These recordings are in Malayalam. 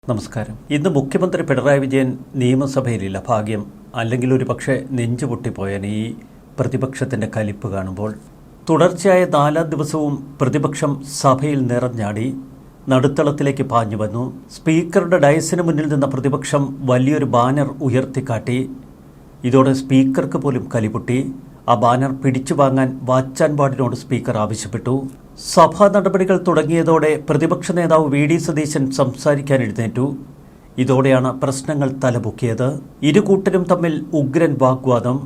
നമസ്കാരം. ഇന്ന് മുഖ്യമന്ത്രി പിണറായി വിജയൻ നിയമസഭയിലില്ല. ഭാഗ്യം. അല്ലെങ്കിൽ ഒരു പക്ഷേ നെഞ്ചുപൊട്ടിപ്പോയാൻ ഈ പ്രതിപക്ഷത്തിൻ്റെ കലിപ്പ് കാണുമ്പോൾ. തുടർച്ചയായ 4 ദിവസവും പ്രതിപക്ഷം സഭയിൽ നിറഞ്ഞാടി നടുത്തളത്തിലേക്ക് പാഞ്ഞു വന്നു. സ്പീക്കറുടെ ഡയസിന് മുന്നിൽ നിന്ന പ്രതിപക്ഷം വലിയൊരു ബാനർ ഉയർത്തിക്കാട്ടി. ഇതോടെ സ്പീക്കർക്ക് പോലും കലിപൊട്ടി. ആ ബാനർ പിടിച്ചു വാങ്ങാൻ വാച്ച് ആൻഡ് വാർഡിനോട് സ്പീക്കർ ആവശ്യപ്പെട്ടു. സഭാ നടപടികൾ തുടങ്ങിയതോടെ പ്രതിപക്ഷ നേതാവ് വി.ഡി. സതീശൻ സംസാരിക്കാൻ എഴുന്നേറ്റു. ഇതോടെയാണ് പ്രശ്നങ്ങൾ തലപൊക്കിയത്. ഇരുകൂട്ടരും തമ്മിൽ ഉഗ്രൻ വാഗ്വാദം.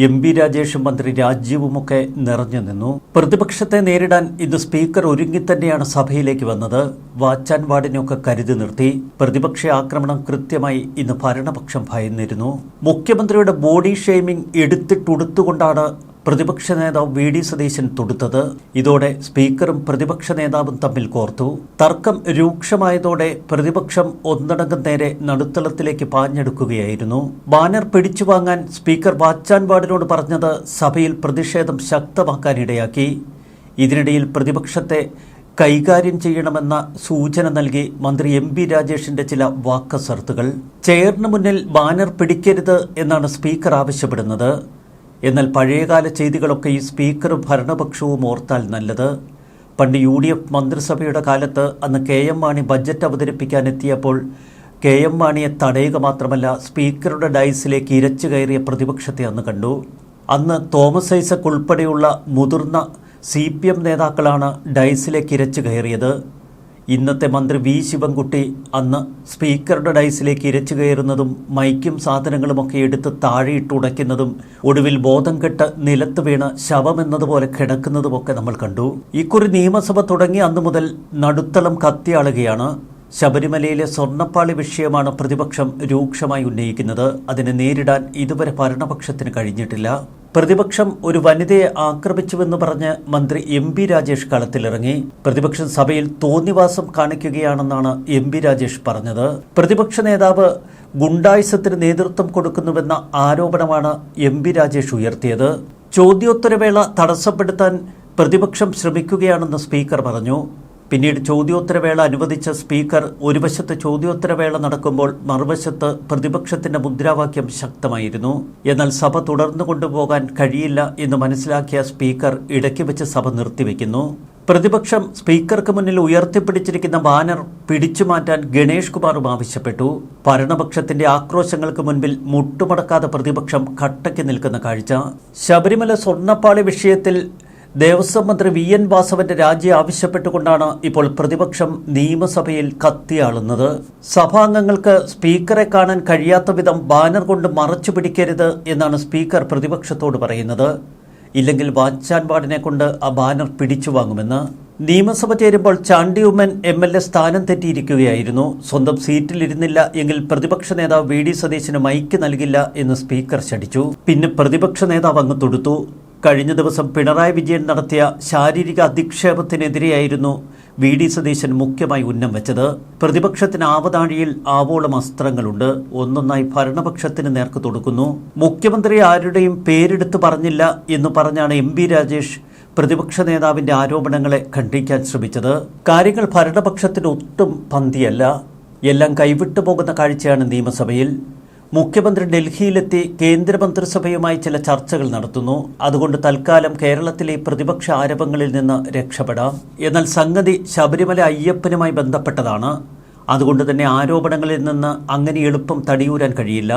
എം.പി. രാജേഷും മന്ത്രി രാജീവുമൊക്കെ നിറഞ്ഞു നിന്നു. പ്രതിപക്ഷത്തെ നേരിടാൻ ഇന്ന് സ്പീക്കർ ഒരുങ്ങിത്തന്നെയാണ് സഭയിലേക്ക് വന്നത്. വാച്ച് ആൻഡ് വാർഡിനെയൊക്കെ കരുതി നിർത്തി. പ്രതിപക്ഷ ആക്രമണം കൃത്യമായി ഇന്ന് ഭരണപക്ഷം ഭയന്നിരുന്നു. മുഖ്യമന്ത്രിയുടെ ബോഡി ഷെയ്മിംഗ് എടുത്തിട്ടുടുത്തുകൊണ്ടാണ് പ്രതിപക്ഷ നേതാവ് വി.ഡി. സതീശൻ തൊടുത്തത്. ഇതോടെ സ്പീക്കറും പ്രതിപക്ഷ നേതാവും തമ്മിൽ കോർത്തു. തർക്കം രൂക്ഷമായതോടെ പ്രതിപക്ഷം ഒന്നടങ്കം നേരെ നടുത്തളത്തിലേക്ക് പാഞ്ഞെടുക്കുകയായിരുന്നു. ബാനർ പിടിച്ചു വാങ്ങാൻ സ്പീക്കർ വാച്ച് ആൻഡ് വാർഡിനോട് പറഞ്ഞത് സഭയിൽ പ്രതിഷേധം ശക്തമാക്കാനിടയാക്കി. ഇതിനിടയിൽ പ്രതിപക്ഷത്തെ കൈകാര്യം ചെയ്യണമെന്ന സൂചന നൽകി മന്ത്രി എം.പി. രാജേഷിന്റെ ചില വാക്കസർത്തുകൾ. ചെയറിന് മുന്നിൽ ബാനർ പിടിക്കരുത് എന്നാണ് സ്പീക്കർ ആവശ്യപ്പെടുന്നത്. എന്നാൽ പഴയകാല ചെയ്തികളൊക്കെ ഈ സ്പീക്കറും ഭരണപക്ഷവും ഓർത്താൽ നല്ലത്. പണ്ട് UDF മന്ത്രിസഭയുടെ കാലത്ത് അന്ന് KM മാണി ബജറ്റ് അവതരിപ്പിക്കാനെത്തിയപ്പോൾ KM മാണിയെ തടയുക മാത്രമല്ല സ്പീക്കറുടെ ഡയസിലേക്ക് ഇരച്ചു കയറിയ പ്രതിപക്ഷത്തെ അന്ന് കണ്ടു. അന്ന് തോമസ് ഐസക് ഉൾപ്പെടെയുള്ള മുതിർന്ന CPM നേതാക്കളാണ് ഡയസിലേക്ക് ഇരച്ചു കയറിയത്. ഇന്നത്തെ മന്ത്രി വി. ശിവൻകുട്ടി അന്ന് സ്പീക്കറുടെ ഡയസിലേക്ക് ഇരച്ചു കയറുന്നതും മൈക്കും സാധനങ്ങളുമൊക്കെ എടുത്ത് താഴെയിട്ടുടയ്ക്കുന്നതും ഒടുവിൽ ബോധം കെട്ട് നിലത്ത് വീണ് ശവമെന്നതുപോലെ കിടക്കുന്നതുമൊക്കെ നമ്മൾ കണ്ടു. ഇക്കുറി നിയമസഭ തുടങ്ങി അന്നു മുതൽ നടുത്തളം കത്തിയാളുകയാണ്. ശബരിമലയിലെ സ്വർണ്ണപ്പാളി വിഷയമാണ് പ്രതിപക്ഷം രൂക്ഷമായി ഉന്നയിക്കുന്നത്. അതിനെ നേരിടാൻ ഇതുവരെ ഭരണപക്ഷത്തിന് കഴിഞ്ഞിട്ടില്ല. പ്രതിപക്ഷം ഒരു വനിതയെ ആക്രമിച്ചുവെന്ന് പറഞ്ഞ് മന്ത്രി എം.പി. രാജേഷ് കളത്തിലിറങ്ങി. പ്രതിപക്ഷം സഭയിൽ തോന്നിവാസം കാണിക്കുകയാണെന്നാണ് എം.പി. രാജേഷ് പറഞ്ഞത്. പ്രതിപക്ഷ നേതാവ് ഗുണ്ടായിസത്തിന് നേതൃത്വം കൊടുക്കുന്നുവെന്ന ആരോപണമാണ് എം.പി. രാജേഷ് ഉയർത്തിയത്. ചോദ്യോത്തരവേള തടസ്സപ്പെടുത്താൻ പ്രതിപക്ഷം ശ്രമിക്കുകയാണെന്ന് സ്പീക്കർ പറഞ്ഞു. പിന്നീട് ചോദ്യോത്തരവേള അനുവദിച്ച സ്പീക്കർ ഒരു വശത്ത് ചോദ്യോത്തരവേള നടക്കുമ്പോൾ മറുവശത്ത് പ്രതിപക്ഷത്തിന്റെ മുദ്രാവാക്യം ശക്തമായിരുന്നു. എന്നാൽ സഭ തുടർന്നു കൊണ്ടുപോകാൻ കഴിയില്ല എന്ന് മനസ്സിലാക്കിയ സ്പീക്കർ ഇടയ്ക്ക് വെച്ച് സഭ നിർത്തിവെക്കുന്നു. പ്രതിപക്ഷം സ്പീക്കർക്ക് മുന്നിൽ ഉയർത്തിപ്പിടിച്ചിരിക്കുന്ന ബാനർ പിടിച്ചുമാറ്റാൻ ഗണേഷ് കുമാറും ആവശ്യപ്പെട്ടു. ഭരണപക്ഷത്തിന്റെ ആക്രോശങ്ങൾക്ക് മുൻപിൽ മുട്ടുമടക്കാതെ പ്രതിപക്ഷം കട്ടയ്ക്ക് നിൽക്കുന്ന കാഴ്ച. ശബരിമല സ്വർണ്ണപ്പാളി വിഷയത്തിൽ ദേവസ്വം മന്ത്രി VN വാസവന്റെ രാജി ആവശ്യപ്പെട്ടുകൊണ്ടാണ് ഇപ്പോൾ പ്രതിപക്ഷം നിയമസഭയിൽ കത്തിയാളുന്നത്. സഭാംഗങ്ങൾക്ക് സ്പീക്കറെ കാണാൻ കഴിയാത്ത വിധം ബാനർ കൊണ്ട് മറച്ചു പിടിക്കരുത് എന്നാണ് സ്പീക്കർ പ്രതിപക്ഷത്തോട് പറയുന്നത്. ഇല്ലെങ്കിൽ വാച്ച് ആൻഡ് വാർഡിനെ കൊണ്ട് ആ ബാനർ പിടിച്ചു വാങ്ങുമെന്ന്. നിയമസഭ ചേരുമ്പോൾ ചാണ്ടി ഉമ്മൻ MLA സ്ഥാനം തെറ്റിയിരിക്കുകയായിരുന്നു. സ്വന്തം സീറ്റിലിരുന്നില്ല എങ്കിൽ പ്രതിപക്ഷ നേതാവ് വി.ഡി. സതീശന് മൈക്ക് നൽകില്ല എന്ന് സ്പീക്കർ ശഠിച്ചു. പിന്നെ പ്രതിപക്ഷ നേതാവ് അങ്ങ് തൊടുത്തു. കഴിഞ്ഞ ദിവസം പിണറായി വിജയൻ നടത്തിയ ശാരീരിക അധിക്ഷേപത്തിനെതിരെയായിരുന്നു വി.ഡി. സതീശൻ മുഖ്യമായി ഉന്നം വെച്ചത്. പ്രതിപക്ഷത്തിന് ആവതാഴിയിൽ ആവോളം അസ്ത്രങ്ങളുണ്ട്. ഒന്നൊന്നായി ഭരണപക്ഷത്തിന് നേർക്ക് തൊടുക്കുന്നു. മുഖ്യമന്ത്രി ആരുടെയും പേരെടുത്ത് പറഞ്ഞില്ല എന്ന് പറഞ്ഞാണ് എം.പി. രാജേഷ് പ്രതിപക്ഷ നേതാവിന്റെ ആരോപണങ്ങളെ ഖണ്ഡിക്കാൻ ശ്രമിച്ചത്. കാര്യങ്ങൾ ഭരണപക്ഷത്തിന് ഒട്ടും പന്തിയല്ല. എല്ലാം കൈവിട്ടു പോകുന്ന കാഴ്ചയാണ് നിയമസഭയിൽ. മുഖ്യമന്ത്രി ഡൽഹിയിലെത്തി കേന്ദ്രമന്ത്രിസഭയുമായി ചില ചർച്ചകൾ നടത്തുന്നു. അതുകൊണ്ട് തൽക്കാലം കേരളത്തിലെ പ്രതിപക്ഷ ആരോപണങ്ങളിൽ നിന്ന് രക്ഷപ്പെടാം. എന്നാൽ സംഗതി ശബരിമല അയ്യപ്പനുമായി ബന്ധപ്പെട്ടതാണ്. അതുകൊണ്ട് തന്നെ ആരോപണങ്ങളിൽ നിന്ന് അങ്ങനെ എളുപ്പം തടിയൂരാൻ കഴിയില്ല.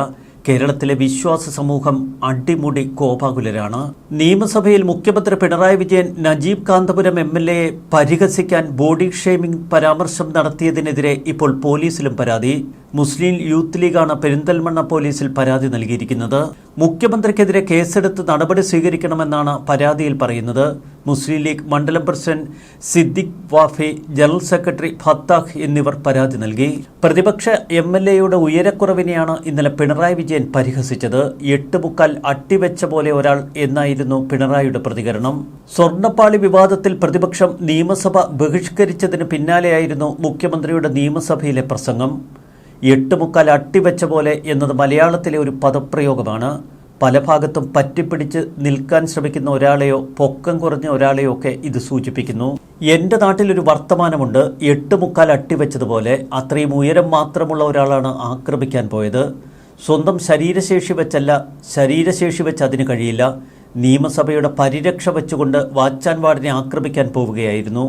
കേരളത്തിലെ വിശ്വാസ സമൂഹം അടിമുടി കോപാകുലരാണ്. നിയമസഭയിൽ മുഖ്യമന്ത്രി പിണറായി വിജയൻ നജീബ് കാന്തപുരം MLAയെ പരിഹസിക്കാൻ ബോഡി ഷെയ്മിംഗ് പരാമർശം നടത്തിയതിനെതിരെ ഇപ്പോൾ പോലീസിലും പരാതി. മുസ്ലിം യൂത്ത് ലീഗാണ് പെരിന്തൽമണ്ണ പോലീസിൽ പരാതി നൽകിയിരിക്കുന്നത്. മുഖ്യമന്ത്രിക്കെതിരെ കേസെടുത്ത് നടപടി സ്വീകരിക്കണമെന്നാണ് പരാതിയിൽ പറയുന്നത്. മുസ്ലിം ലീഗ് മണ്ഡലം president Siddique Wafy, general secretary Fattah എന്നിവർ പരാതി നൽകി. പ്രതിപക്ഷ MLAയുടെ ഉയരക്കുറവിനെയാണ് ഇന്നലെ പിണറായി വിജയൻ പരിഹസിച്ചത്. 8 മുക്കാൽ അട്ടിവെച്ച പോലെ ഒരാൾ എന്നായിരുന്നു പിണറായിയുടെ പ്രതികരണം. സ്വർണ്ണപ്പാളി വിവാദത്തിൽ പ്രതിപക്ഷം നിയമസഭ ബഹിഷ്കരിച്ചതിന് പിന്നാലെയായിരുന്നു മുഖ്യമന്ത്രിയുടെ നിയമസഭയിലെ പ്രസംഗം. 8 മുക്കാൽ അട്ടിവെച്ച പോലെ എന്നത് മലയാളത്തിലെ ഒരു പദപ്രയോഗമാണ്. പല ഭാഗത്തും പറ്റിപ്പിടിച്ച് നിൽക്കാൻ ശ്രമിക്കുന്ന ഒരാളെയോ പൊക്കം കുറഞ്ഞ ഒരാളെയോ ഒക്കെ ഇത് സൂചിപ്പിക്കുന്നു. എൻ്റെ നാട്ടിലൊരു വർത്തമാനമുണ്ട്, 8 അട്ടിവെച്ചതുപോലെ. അത്രയും ഉയരം മാത്രമുള്ള ഒരാളാണ് ആക്രമിക്കാൻ പോയത്. സ്വന്തം ശരീരശേഷി വെച്ചല്ല, ശരീരശേഷി വെച്ച് അതിന് കഴിയില്ല. നിയമസഭയുടെ പരിരക്ഷ വെച്ചുകൊണ്ട് വാച്ചാൻ വാർഡിനെ ആക്രമിക്കാൻ പോവുകയായിരുന്നു.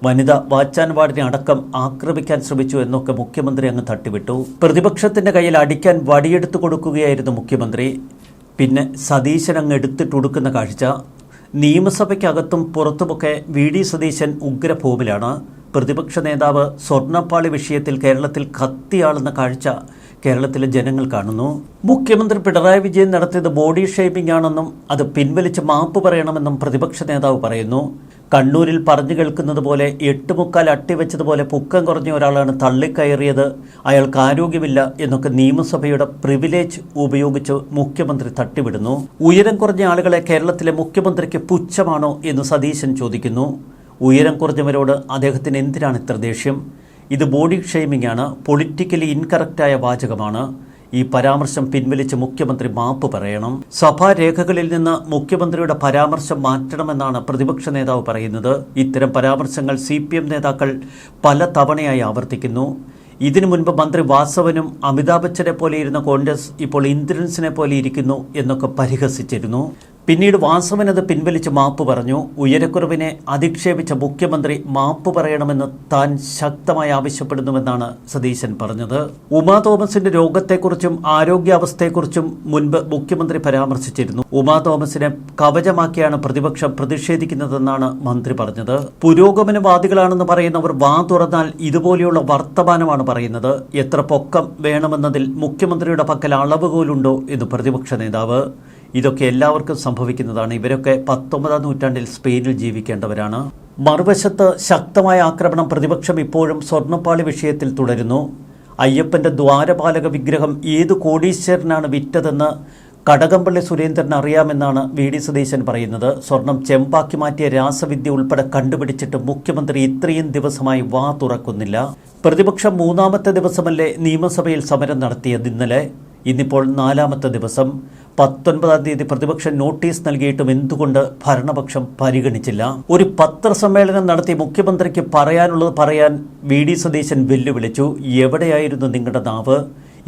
വനിത വാച്ചാൻ വാർഡിനെ അടക്കം ആക്രമിക്കാൻ ശ്രമിച്ചു എന്നൊക്കെ മുഖ്യമന്ത്രി അങ്ങ് തട്ടിവിട്ടു. പ്രതിപക്ഷത്തിൻ്റെ കയ്യിൽ അടിക്കാൻ വടിയെടുത്തു കൊടുക്കുകയായിരുന്നു മുഖ്യമന്ത്രി. പിന്നെ സതീശൻ അങ്ങ് എടുത്തിട്ടൊടുക്കുന്ന കാഴ്ച. നിയമസഭയ്ക്കകത്തും പുറത്തുമൊക്കെ വി.ഡി. സതീശൻ ഉഗ്രഭൂമിലാണ്. പ്രതിപക്ഷ നേതാവ് സ്വർണ്ണപ്പാളി വിഷയത്തിൽ കേരളത്തിൽ കത്തിയാളുന്ന കാഴ്ച കേരളത്തിലെ ജനങ്ങൾ കാണുന്നു. മുഖ്യമന്ത്രി പിണറായി വിജയൻ നടത്തിയത് ബോഡി ഷേമിംഗ് ആണെന്നും അത് പിൻവലിച്ച് മാപ്പ് പറയണമെന്നും പ്രതിപക്ഷ നേതാവ് പറയുന്നു. കണ്ണൂരിൽ പറഞ്ഞു കേൾക്കുന്നത് പോലെ 8 അട്ടിവെച്ചതുപോലെ പൊക്കം കുറഞ്ഞ ഒരാളാണ് തള്ളിക്കയറിയത്, അയാൾക്ക് ആരോഗ്യമില്ല എന്നൊക്കെ നിയമസഭയുടെ പ്രിവിലേജ് ഉപയോഗിച്ച് മുഖ്യമന്ത്രി തട്ടിവിടുന്നു. ഉയരം കുറഞ്ഞ ആളുകളെ കേരളത്തിലെ മുഖ്യമന്ത്രിക്ക് പുച്ഛമാണോ എന്ന് സതീശൻ ചോദിക്കുന്നു. ഉയരം കുറഞ്ഞവരോട് അദ്ദേഹത്തിന് എന്തിനാണ് ഇത്ര ദേഷ്യം? ഇത് ബോഡി ഷെയ്മിംഗ് ആണ്, പൊളിറ്റിക്കലി ഇൻകറക്റ്റായ വാചകമാണ്. ഈ പരാമർശം പിൻവലിച്ച് മുഖ്യമന്ത്രി മാപ്പ് പറയണം. സഭാരേഖകളിൽ നിന്ന് മുഖ്യമന്ത്രിയുടെ പരാമർശം മാറ്റണമെന്നാണ് പ്രതിപക്ഷ നേതാവ് പറയുന്നത്. ഇത്തരം പരാമർശങ്ങൾ CPM നേതാക്കൾ പല തവണയായി ആവർത്തിക്കുന്നു. ഇതിനു മുൻപ് മന്ത്രി വാസവനും അമിതാഭ് ബച്ചനെ പോലെ ഇരുന്ന കോൺഗ്രസ് ഇപ്പോൾ ഇന്ദ്രൻസിനെ പോലെ ഇരിക്കുന്നു എന്നൊക്കെ പരിഹസിച്ചിരുന്നു. പിന്നീട് വാസവൻ അത് പിൻവലിച്ച് മാപ്പ് പറഞ്ഞു. ഉയരക്കുറവിനെ അധിക്ഷേപിച്ച മുഖ്യമന്ത്രി മാപ്പ് പറയണമെന്ന് താൻ ശക്തമായി ആവശ്യപ്പെടുന്നുവെന്നാണ് സതീശൻ പറഞ്ഞത്. ഉമാ തോമസിന്റെ രോഗത്തെക്കുറിച്ചും ആരോഗ്യാവസ്ഥയെക്കുറിച്ചും മുൻപ് മുഖ്യമന്ത്രി പരാമർശിച്ചിരുന്നു. ഉമാ തോമസിനെ കവചമാക്കിയാണ് പ്രതിപക്ഷം പ്രതിഷേധിക്കുന്നതെന്നാണ് മന്ത്രി പറഞ്ഞത്. പുരോഗമനവാദികളാണെന്ന് പറയുന്നവർ വാ തുറന്നാൽ ഇതുപോലെയുള്ള വർത്തമാനമാണ് പറയുന്നത്. എത്ര പൊക്കം വേണമെന്നതിൽ മുഖ്യമന്ത്രിയുടെ പക്കൽ അളവുകോലുണ്ടോ എന്ന് പ്രതിപക്ഷ നേതാവ്. ഇതൊക്കെ എല്ലാവർക്കും സംഭവിക്കുന്നതാണ്. ഇവരൊക്കെ 19-ാം നൂറ്റാണ്ടിൽ സ്പെയിനിൽ ജീവിക്കേണ്ടവരാണ്. മറുവശത്ത് ശക്തമായ ആക്രമണം പ്രതിപക്ഷം ഇപ്പോഴും സ്വർണ്ണപ്പാളി വിഷയത്തിൽ തുടരുന്നു. അയ്യപ്പന്റെ ദ്വാരപാലക വിഗ്രഹം ഏത് കോടീശ്വരനാണ് വിറ്റതെന്ന് കടകംപള്ളി സുരേന്ദ്രൻ അറിയാമെന്നാണ് വി.ഡി. സതീശൻ പറയുന്നത്. സ്വർണം ചെമ്പാക്കി മാറ്റിയ രാസവിദ്യ ഉൾപ്പെടെ കണ്ടുപിടിച്ചിട്ട് മുഖ്യമന്ത്രി ഇത്രയും ദിവസമായി വാ തുറക്കുന്നില്ല. പ്രതിപക്ഷം 3-ാമത്തെ ദിവസമല്ലേ നിയമസഭയിൽ സമരം നടത്തിയത് ഇന്നലെ. ഇന്നിപ്പോൾ 4-ാമത്തെ ദിവസം. 19-ാം തീയതി പ്രതിപക്ഷം നോട്ടീസ് നൽകിയിട്ടും എന്തുകൊണ്ട് ഭരണപക്ഷം പരിഗണിച്ചില്ല? ഒരു പത്രസമ്മേളനം നടത്തി മുഖ്യമന്ത്രിക്ക് പറയാനുള്ളത് പറയാൻ വി.ഡി. സതീശൻ വെല്ലുവിളിച്ചു. എവിടെയായിരുന്നു നിങ്ങളുടെ നാവ്?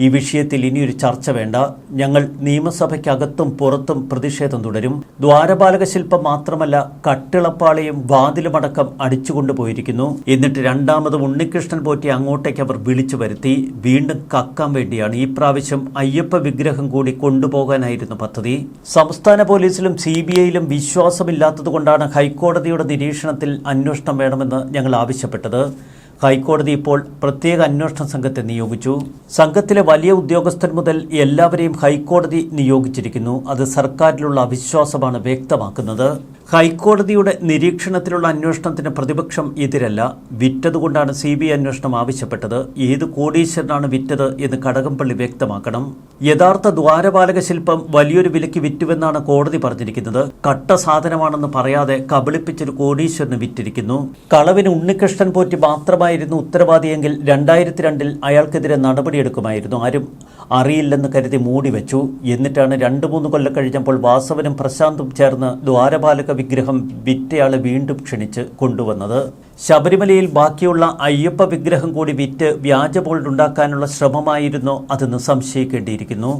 ഈ വിഷയത്തിൽ ഇനിയൊരു ചർച്ച വേണ്ട. ഞങ്ങൾ നിയമസഭയ്ക്കകത്തും പുറത്തും പ്രതിഷേധം തുടരും. ദ്വാരപാലക ശില്പം മാത്രമല്ല, കട്ടിളപ്പാളിയും വാതിലുമടക്കം അടിച്ചുകൊണ്ടുപോയിരിക്കുന്നു. എന്നിട്ട് രണ്ടാമതും ഉണ്ണികൃഷ്ണൻ പോറ്റി അങ്ങോട്ടേക്ക് അവർ വിളിച്ചു വരുത്തി. വീണ്ടും കക്കാൻ വേണ്ടിയാണ്. ഈ പ്രാവശ്യം അയ്യപ്പ വിഗ്രഹം കൂടി കൊണ്ടുപോകാനായിരുന്നു പദ്ധതി. സംസ്ഥാന പോലീസിലും CBIയിലും വിശ്വാസമില്ലാത്തതുകൊണ്ടാണ് ഹൈക്കോടതിയുടെ നിരീക്ഷണത്തിൽ അന്വേഷണം വേണമെന്ന് ഞങ്ങൾ ആവശ്യപ്പെട്ടത്. ഹൈക്കോടതി ഇപ്പോൾ പ്രത്യേക അന്വേഷണ സംഘത്തെ നിയോഗിച്ചു. സംഘത്തിലെ വലിയ ഉദ്യോഗസ്ഥൻ മുതൽ എല്ലാവരെയും ഹൈക്കോടതി നിയോഗിച്ചിരിക്കുന്നു. അത് സർക്കാരിലുള്ള അവിശ്വാസമാണ് വ്യക്തമാക്കുന്നത്. ഹൈക്കോടതിയുടെ നിരീക്ഷണത്തിലുള്ള അന്വേഷണത്തിന് പ്രതിപക്ഷം എതിരല്ല. വിറ്റതുകൊണ്ടാണ് CBI അന്വേഷണം ആവശ്യപ്പെട്ടത്. ഏത് കോടീശ്വരനാണ് വിറ്റത് എന്ന് കടകംപള്ളി വ്യക്തമാക്കണം. യഥാർത്ഥ ദ്വാരപാലക ശില്പം വലിയൊരു വിലയ്ക്ക് വിറ്റുവെന്നാണ് കോടതി പറഞ്ഞിരിക്കുന്നത്. കട്ട സാധനമാണെന്ന് പറയാതെ കബളിപ്പിച്ചൊരു കോടീശ്വരന് വിറ്റിരിക്കുന്നു. കളവിന് ഉണ്ണികൃഷ്ണൻ പോറ്റി മാത്രമായിരുന്നു ഉത്തരവാദിയെങ്കിൽ 2002-ൽ അയാൾക്കെതിരെ നടപടിയെടുക്കുമായിരുന്നു. ആരും അറിയില്ലെന്ന് കരുതി മൂടിവെച്ചു. എന്നിട്ടാണ് 2-3 കൊല്ലം കഴിഞ്ഞപ്പോൾ വാസവനും പ്രശാന്തും ചേർന്ന് ദ്വാരപാലക വിഗ്രഹം വിറ്റയാളെ വീണ്ടും ക്ഷണിച്ച് കൊണ്ടുവന്നത്. ശബരിമലയിൽ ബാക്കിയുള്ള അയ്യപ്പ വിഗ്രഹം കൂടി വിറ്റ് വ്യാജ ബോൾഡ് ഉണ്ടാക്കാനുള്ള ശ്രമമായിരുന്നോ അതെന്ന് സംശയിക്കേണ്ടിയിരിക്കുന്നു.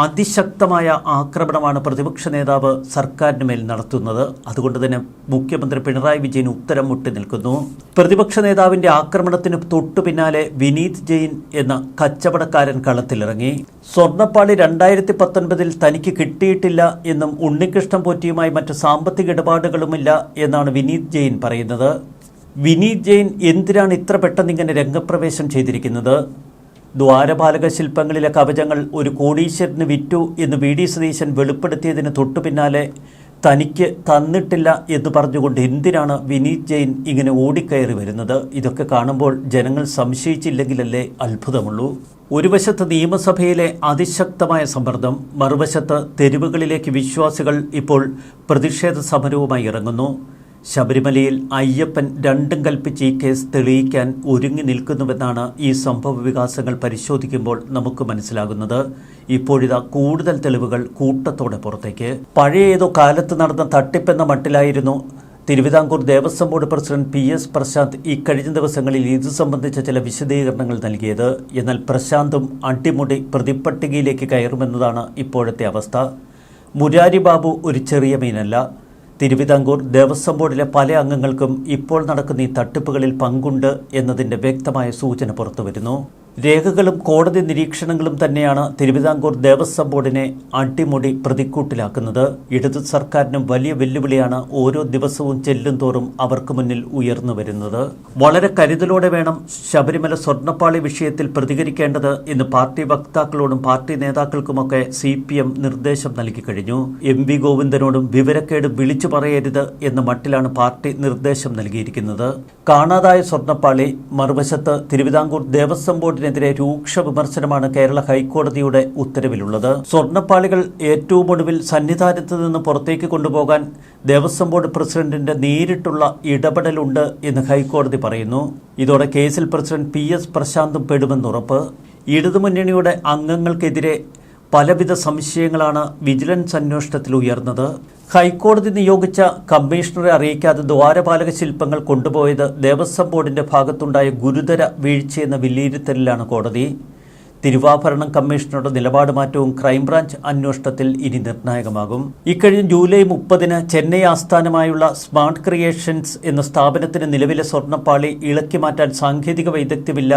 അതിശക്തമായ ആക്രമണമാണ് പ്രതിപക്ഷ നേതാവ് സർക്കാരിന് മേൽ നടത്തുന്നത്. അതുകൊണ്ട് തന്നെ മുഖ്യമന്ത്രി പിണറായി വിജയൻ ഉത്തരം മുട്ടി നിൽക്കുന്നു. പ്രതിപക്ഷ നേതാവിന്റെ ആക്രമണത്തിന് തൊട്ടു പിന്നാലെ വിനീത് ജെയിൻ എന്ന കച്ചവടക്കാരൻ കളത്തിലിറങ്ങി. സ്വർണ്ണപ്പാളി 2019-ൽ തനിക്ക് കിട്ടിയിട്ടില്ല എന്നും ഉണ്ണികൃഷ്ണൻ പോറ്റിയുമായി മറ്റ് സാമ്പത്തിക ഇടപാടുകളുമില്ല എന്നാണ് വിനീത് ജെയിൻ പറയുന്നത്. വിനീത് ജെയിൻ എന്തിനാണ് ഇത്ര പെട്ടെന്ന് ഇങ്ങനെ രംഗപ്രവേശം ചെയ്തിരിക്കുന്നത്? ദ്വാരപാലക ശില്പങ്ങളിലെ കവചങ്ങൾ ഒരു കോടീശ്വരന് വിറ്റു എന്ന് വി.ഡി. സതീശൻ വെളിപ്പെടുത്തിയതിന് തൊട്ടു പിന്നാലെ തനിക്ക് തന്നിട്ടില്ല എന്ന് പറഞ്ഞുകൊണ്ട് എന്തിനാണ് വിനീത് ജെയിൻ ഇങ്ങനെ ഓടിക്കയറി വരുന്നത്? ഇതൊക്കെ കാണുമ്പോൾ ജനങ്ങൾ സംശയിച്ചില്ലെങ്കിലല്ലേ അത്ഭുതമുള്ളൂ. ഒരു വശത്ത് നിയമസഭയിലെ അതിശക്തമായ സമ്മർദ്ദം, മറുവശത്ത് തെരുവുകളിലേക്ക് വിശ്വാസികൾ ഇപ്പോൾ പ്രതിഷേധ സമരവുമായി ഇറങ്ങുന്നു. ശബരിമലയിൽ അയ്യപ്പൻ രണ്ടും കൽപ്പിച്ച് ഈ കേസ് തെളിയിക്കാൻ ഒരുങ്ങി നിൽക്കുന്നുവെന്നാണ് ഈ സംഭവ വികാസങ്ങൾ പരിശോധിക്കുമ്പോൾ നമുക്ക് മനസ്സിലാകുന്നത്. ഇപ്പോഴിതാ കൂടുതൽ തെളിവുകൾ കൂട്ടത്തോടെ പുറത്തേക്ക്. പഴയ ഏതോ കാലത്ത് നടന്ന തട്ടിപ്പെന്ന മട്ടിലായിരുന്നു Thiruvithamkoor Devaswom board president PS Prashanth ഇക്കഴിഞ്ഞ ദിവസങ്ങളിൽ ഇത് സംബന്ധിച്ച ചില വിശദീകരണങ്ങൾ നൽകിയത്. എന്നാൽ പ്രശാന്തും അടിമുടി പ്രതിപ്പട്ടികയിലേക്ക് കയറുമെന്നതാണ് ഇപ്പോഴത്തെ അവസ്ഥ. മുരാരി ബാബു ഒരു ചെറിയ മീനല്ല. തിരുവിതാംകൂർ ദേവസ്വം ബോർഡിലെ പല അംഗങ്ങൾക്കും ഇപ്പോൾ നടക്കുന്ന ഈ തട്ടിപ്പുകളിൽ പങ്കുണ്ട് എന്നതിൻ്റെ വ്യക്തമായ സൂചന പുറത്തുവരുന്നു. രേഖകളും കോടതി നിരീക്ഷണങ്ങളും തന്നെയാണ് തിരുവിതാംകൂർ ദേവസ്വം ബോർഡിനെ അടിമുടി പ്രതിക്കൂട്ടിലാക്കുന്നത്. ഇടതു സർക്കാരിനും വലിയ വെല്ലുവിളിയാണ് ഓരോ ദിവസവും ചെല്ലുംതോറും അവർക്ക് മുന്നിൽ ഉയർന്നു വരുന്നത്. വളരെ കരുതലോടെ വേണം ശബരിമല സ്വർണ്ണപ്പാളി വിഷയത്തിൽ പ്രതികരിക്കേണ്ടത് എന്ന് പാർട്ടി വക്താക്കളോടും പാർട്ടി നേതാക്കൾക്കുമൊക്കെ CPM നിർദ്ദേശം നൽകി കഴിഞ്ഞു. MV ഗോവിന്ദനോടും വിവരക്കേട് വിളിച്ചു പറയരുത് എന്ന മട്ടിലാണ് പാർട്ടി നിർദ്ദേശം നൽകിയിരിക്കുന്നത്. കാണാതായ സ്വർണ്ണപ്പാളി, മറുവശത്ത് തിരുവിതാംകൂർ ദേവസ്വം ബോർഡിന് െതിരെ രൂക്ഷ വിമർശനമാണ് കേരള ഹൈക്കോടതിയുടെ ഉത്തരവിലുള്ളത്. സ്വർണ്ണപ്പാളികൾ ഏറ്റവും ഒടുവിൽ സന്നിധാനത്ത് നിന്ന് പുറത്തേക്ക് കൊണ്ടുപോകാൻ ദേവസ്വം ബോർഡ് പ്രസിഡന്റിന്റെ നേരിട്ടുള്ള ഇടപെടലുണ്ട് എന്ന് ഹൈക്കോടതി പറയുന്നു. ഇതോടെ കേസിൽ പ്രസിഡന്റ് PS പ്രശാന്തും പെടുമെന്നുറപ്പ്. ഇടതുമുന്നണിയുടെ അംഗങ്ങൾക്കെതിരെ പലവിധ സംശയങ്ങളാണ് വിജിലൻസ് അന്വേഷണത്തിൽ ഉയർന്നത്. ഹൈക്കോടതി നിയോഗിച്ച കമ്മീഷണറെ അറിയിക്കാതെ ദ്വാരപാലക ശില്പങ്ങൾ കൊണ്ടുപോയത് ദേവസ്വം ബോർഡിന്റെ ഭാഗത്തുണ്ടായ ഗുരുതര വീഴ്ചയെന്ന വിലയിരുത്തലിലാണ് കോടതി. തിരുവാഭരണം കമ്മീഷണറുടെ നിലപാട് മാറ്റവും ക്രൈംബ്രാഞ്ച് അന്വേഷണത്തിൽ ഇനി നിർണായകമാകും. ഇക്കഴിഞ്ഞ ജൂലൈ 30 ചെന്നൈ ആസ്ഥാനമായുള്ള സ്മാർട്ട് ക്രിയേഷൻസ് എന്ന സ്ഥാപനത്തിന് നിലവിലെ സ്വർണ്ണപ്പാളി ഇളക്കി മാറ്റാൻ സാങ്കേതിക വൈദഗ്ധ്യമില്ല,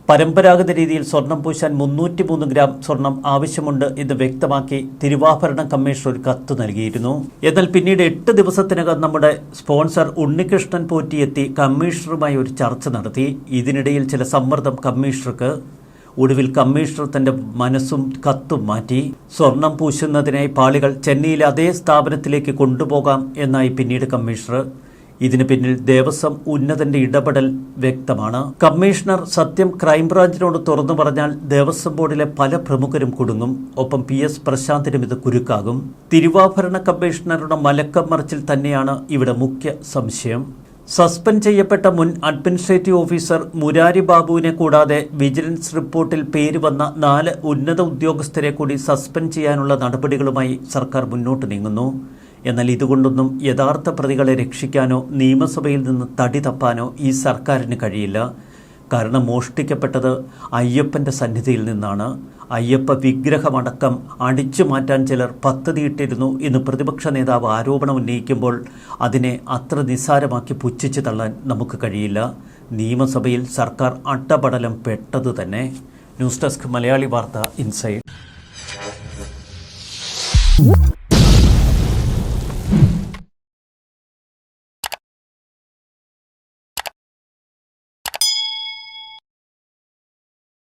പരമ്പരാഗത രീതിയിൽ സ്വർണം പൂശാൻ 303 ഗ്രാം സ്വർണം ആവശ്യമുണ്ട് എന്ന് വ്യക്തമാക്കി തിരുവാഭരണം കമ്മീഷണർ ഒരു കത്ത് നൽകിയിരുന്നു. എന്നാൽ പിന്നീട് 8 ദിവസത്തിനകം നമ്മുടെ സ്പോൺസർ ഉണ്ണികൃഷ്ണൻ പോറ്റിയെത്തി കമ്മീഷണറുമായി ഒരു ചർച്ച നടത്തി. ഇതിനിടയിൽ ചില സമ്മർദ്ദം കമ്മീഷണർക്ക്. ഒടുവിൽ കമ്മീഷണർ തന്റെ മനസ്സും കത്തും മാറ്റി. സ്വർണം പൂശുന്നതിനായി പാളികൾ ചെന്നൈയിലെ അതേ സ്ഥാപനത്തിലേക്ക് കൊണ്ടുപോകാം എന്നായി പിന്നീട് കമ്മീഷണർ. ഇതിന് പിന്നിൽ ദേവസ്വം ഉന്നതന്റെ ഇടപെടൽ വ്യക്തമാണ്. കമ്മീഷണർ സത്യം ക്രൈംബ്രാഞ്ചിനോട് തുറന്നു പറഞ്ഞാൽ ദേവസ്വം ബോർഡിലെ പല പ്രമുഖരും കുടുങ്ങും. ഒപ്പം PS പ്രശാന്തിനും ഇത് കുരുക്കാകും. തിരുവാഭരണ കമ്മീഷണറുടെ മലക്കം മറിച്ചിൽ തന്നെയാണ് ഇവിടെ മുഖ്യ സംശയം. സസ്പെൻഡ് ചെയ്യപ്പെട്ട മുൻ അഡ്മിനിസ്ട്രേറ്റീവ് ഓഫീസർ മുരാരി ബാബുവിനെ കൂടാതെ വിജിലൻസ് റിപ്പോർട്ടിൽ പേര് വന്ന 4 ഉന്നത ഉദ്യോഗസ്ഥരെ കൂടി സസ്പെൻഡ് ചെയ്യാനുള്ള നടപടികളുമായി സർക്കാർ മുന്നോട്ട് നീങ്ങുന്നു. എന്നാൽ ഇതുകൊണ്ടൊന്നും യഥാർത്ഥ പ്രതികളെ രക്ഷിക്കാനോ നിയമസഭയിൽ നിന്ന് തടി തപ്പാനോ ഈ സർക്കാരിന് കഴിയില്ല. കാരണം മോഷ്ടിക്കപ്പെട്ടത് അയ്യപ്പൻ്റെ സന്നിധിയിൽ നിന്നാണ്. അയ്യപ്പ വിഗ്രഹമടക്കം അടിച്ചു മാറ്റാൻ ചിലർ പദ്ധതിയിട്ടിരുന്നു എന്ന് പ്രതിപക്ഷ നേതാവ് ആരോപണം ഉന്നയിക്കുമ്പോൾ അതിനെ അത്ര നിസ്സാരമാക്കി പുച്ഛിച്ചു തള്ളാൻ നമുക്ക് കഴിയില്ല. നിയമസഭയിൽ സർക്കാർ അട്ടപടലം പെട്ടതു തന്നെ. ന്യൂസ് ഡെസ്ക് മലയാളി വാർത്ത ഇൻസൈഡ്.